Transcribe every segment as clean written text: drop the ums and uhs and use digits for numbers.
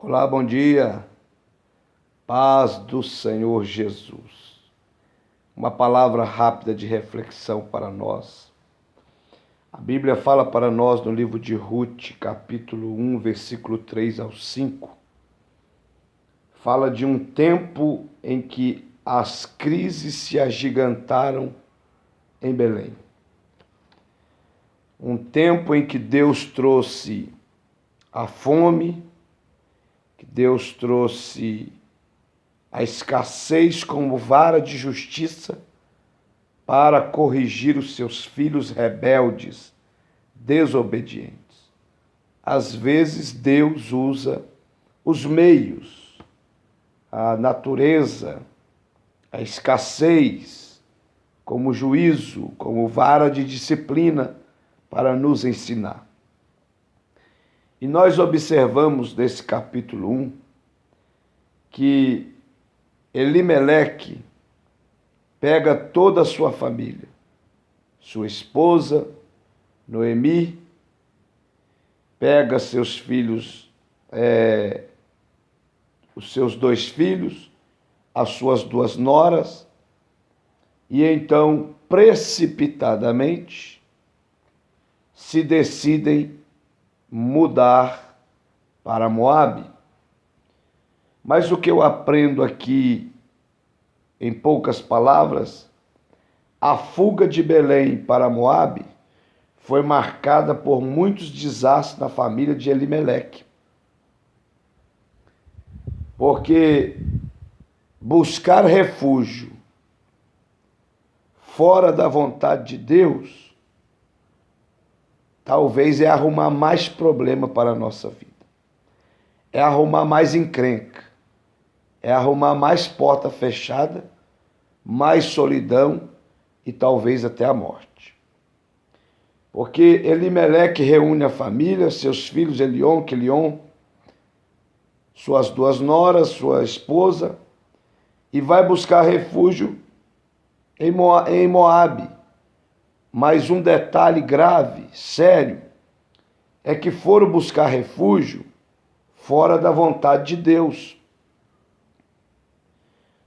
Olá, bom dia. Paz do Senhor Jesus. Uma palavra rápida de reflexão para nós. A Bíblia fala para nós no livro de Ruth, capítulo 1, versículo 3 ao 5. Fala de um tempo em que as crises se agigantaram em Belém. Um tempo em que Deus trouxe a fome, que Deus trouxe a escassez como vara de justiça para corrigir os seus filhos rebeldes, desobedientes. Às vezes Deus usa os meios, a natureza, a escassez, como juízo, como vara de disciplina para nos ensinar. E nós observamos nesse capítulo 1 que Elimeleque pega toda a sua família, sua esposa, Noemi, pega seus filhos, os seus 2 filhos, as suas 2 noras, e então, precipitadamente, se decidem mudar para Moabe. Mas o que eu aprendo aqui, em poucas palavras, a fuga de Belém para Moabe foi marcada por muitos desastres na família de Elimeleque. Porque buscar refúgio fora da vontade de Deus talvez é arrumar mais problema para a nossa vida. É arrumar mais encrenca. É arrumar mais porta fechada, mais solidão e talvez até a morte. Porque Elimeleque reúne a família, seus filhos Elion, Quilion, suas 2 noras, sua esposa, e vai buscar refúgio em Moabe. Mas um detalhe grave, sério, é que foram buscar refúgio fora da vontade de Deus.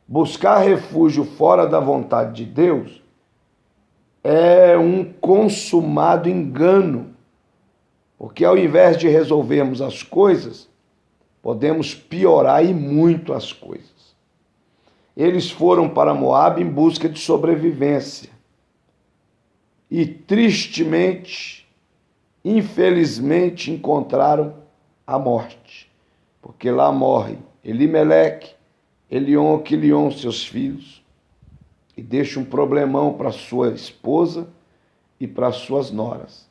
Buscar refúgio fora da vontade de Deus é um consumado engano, porque ao invés de resolvermos as coisas, podemos piorar e muito as coisas. Eles foram para Moabe em busca de sobrevivência. E tristemente, infelizmente, encontraram a morte. Porque lá morre Elimeleque, Elion, Quilion, seus filhos, e deixa um problemão para sua esposa e para suas noras.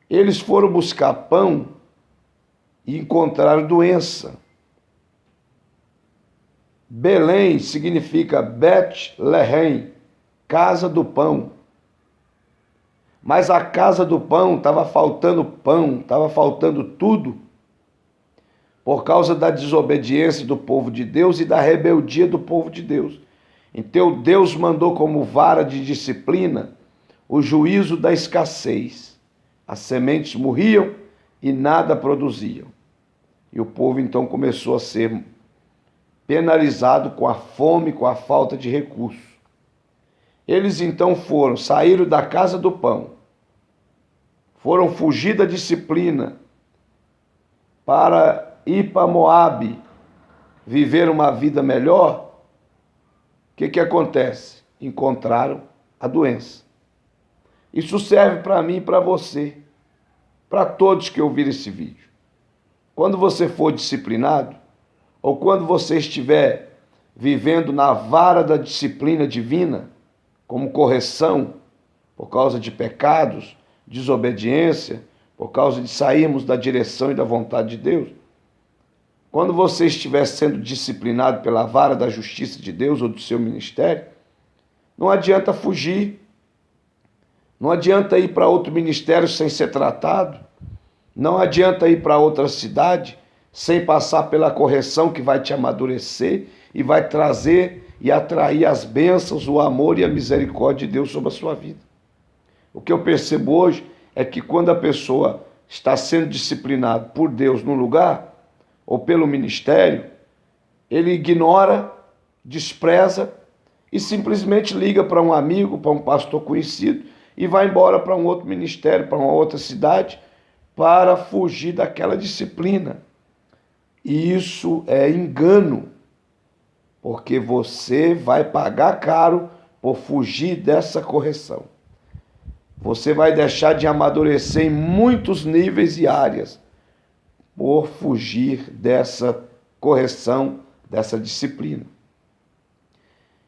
Eles foram buscar pão e encontraram doença. Belém significa Bet-Lehem, casa do pão. Mas a casa do pão estava faltando tudo, por causa da desobediência do povo de Deus e da rebeldia do povo de Deus. Então Deus mandou como vara de disciplina o juízo da escassez. As sementes morriam e nada produziam. E o povo então começou a ser penalizado com a fome, com a falta de recursos. Eles então saíram da casa do pão, foram fugir da disciplina para ir para Moabe, viver uma vida melhor. O que acontece? Encontraram a doença. Isso serve para mim e para você, para todos que ouviram esse vídeo. Quando você for disciplinado, ou quando você estiver vivendo na vara da disciplina divina, como correção, por causa de pecados, desobediência, por causa de sairmos da direção e da vontade de Deus, quando você estiver sendo disciplinado pela vara da justiça de Deus ou do seu ministério, não adianta fugir, não adianta ir para outro ministério sem ser tratado, não adianta ir para outra cidade sem passar pela correção que vai te amadurecer e vai trazer e atrair as bênçãos, o amor e a misericórdia de Deus sobre a sua vida. O que eu percebo hoje é que quando a pessoa está sendo disciplinada por Deus num lugar, ou pelo ministério, ele ignora, despreza e simplesmente liga para um amigo, para um pastor conhecido e vai embora para um outro ministério, para uma outra cidade, para fugir daquela disciplina. E isso é engano, porque você vai pagar caro por fugir dessa correção. Você vai deixar de amadurecer em muitos níveis e áreas por fugir dessa correção, dessa disciplina.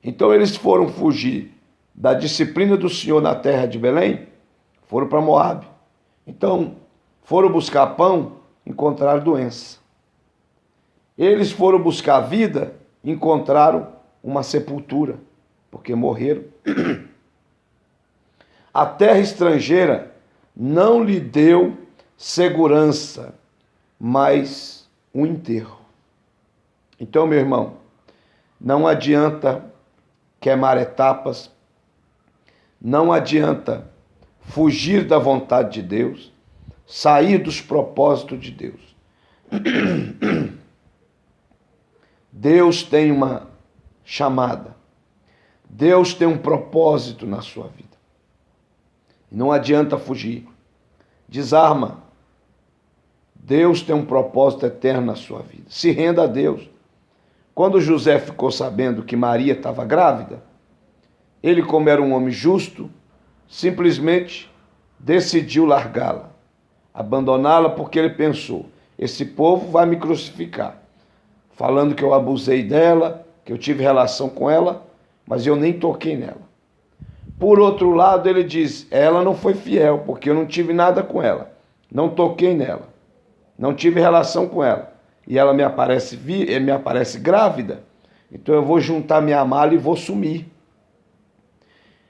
Então eles foram fugir da disciplina do Senhor na terra de Belém, foram para Moabe. Então foram buscar pão, encontraram doença. Eles foram buscar vida, encontraram uma sepultura, porque morreram. A terra estrangeira não lhe deu segurança, mas um enterro. Então, meu irmão, não adianta queimar etapas, não adianta fugir da vontade de Deus, sair dos propósitos de Deus. Deus tem uma chamada, Deus tem um propósito na sua vida. Não adianta fugir. Desarma. Deus tem um propósito eterno na sua vida. Se renda a Deus. Quando José ficou sabendo que Maria estava grávida, ele, como era um homem justo, simplesmente decidiu largá-la, abandoná-la, porque ele pensou: esse povo vai me crucificar, falando que eu abusei dela, que eu tive relação com ela, mas eu nem toquei nela. Por outro lado, ele diz: ela não foi fiel, porque eu não tive nada com ela, não toquei nela, não tive relação com ela, e ela me aparece grávida, então eu vou juntar minha mala e vou sumir.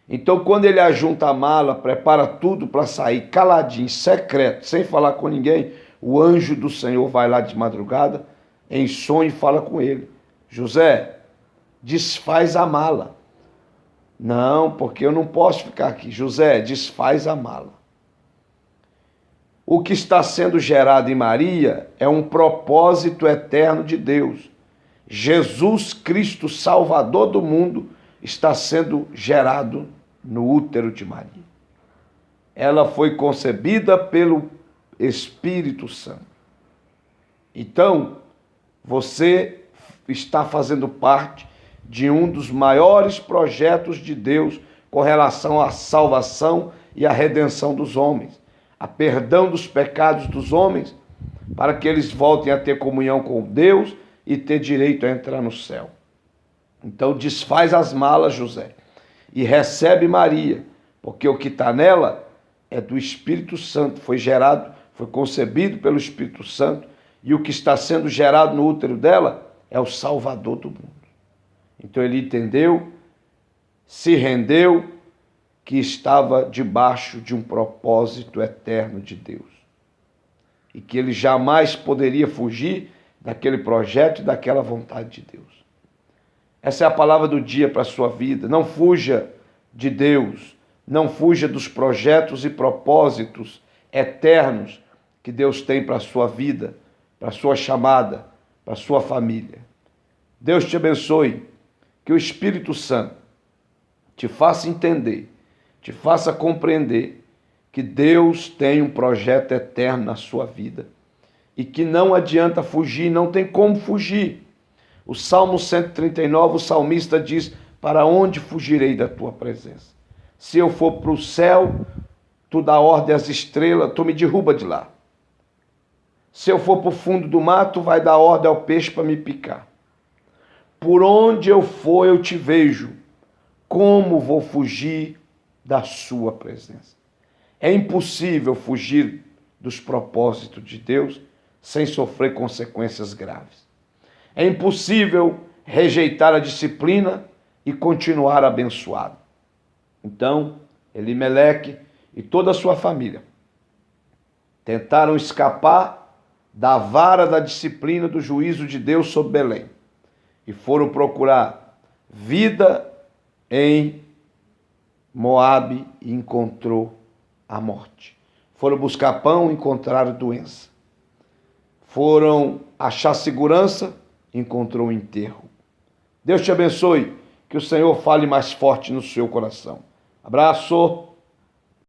Então, quando ele ajunta a mala, prepara tudo para sair caladinho, secreto, sem falar com ninguém, o anjo do Senhor vai lá de madrugada, em sonho, e fala com ele: José, desfaz a mala. Não, porque eu não posso ficar aqui. José, desfaz a mala. O que está sendo gerado em Maria é um propósito eterno de Deus. Jesus Cristo, Salvador do mundo, está sendo gerado no útero de Maria. Ela foi concebida pelo Espírito Santo. Então, você está fazendo parte de um dos maiores projetos de Deus com relação à salvação e à redenção dos homens, a perdão dos pecados dos homens, para que eles voltem a ter comunhão com Deus e ter direito a entrar no céu. Então desfaz as malas, José, e recebe Maria, porque o que está nela é do Espírito Santo, foi gerado, foi concebido pelo Espírito Santo, e o que está sendo gerado no útero dela é o Salvador do mundo. Então ele entendeu, se rendeu, que estava debaixo de um propósito eterno de Deus. E que ele jamais poderia fugir daquele projeto e daquela vontade de Deus. Essa é a palavra do dia para a sua vida. Não fuja de Deus, não fuja dos projetos e propósitos eternos que Deus tem para a sua vida, para a sua chamada, para a sua família. Deus te abençoe. Que o Espírito Santo te faça entender, te faça compreender que Deus tem um projeto eterno na sua vida e que não adianta fugir, não tem como fugir. O Salmo 139, o salmista diz: para onde fugirei da tua presença? Se eu for para o céu, tu dá ordem às estrelas, tu me derruba de lá. Se eu for para o fundo do mar, tu vai dar ordem ao peixe para me picar. Por onde eu for, eu te vejo. Como vou fugir da sua presença? É impossível fugir dos propósitos de Deus sem sofrer consequências graves. É impossível rejeitar a disciplina e continuar abençoado. Então, Elimeleque e toda a sua família tentaram escapar da vara da disciplina do juízo de Deus sobre Belém e foram procurar vida em Moabe e encontrou a morte. Foram buscar pão e encontraram doença. Foram achar segurança, encontrou um enterro. Deus te abençoe, que o Senhor fale mais forte no seu coração. Abraço!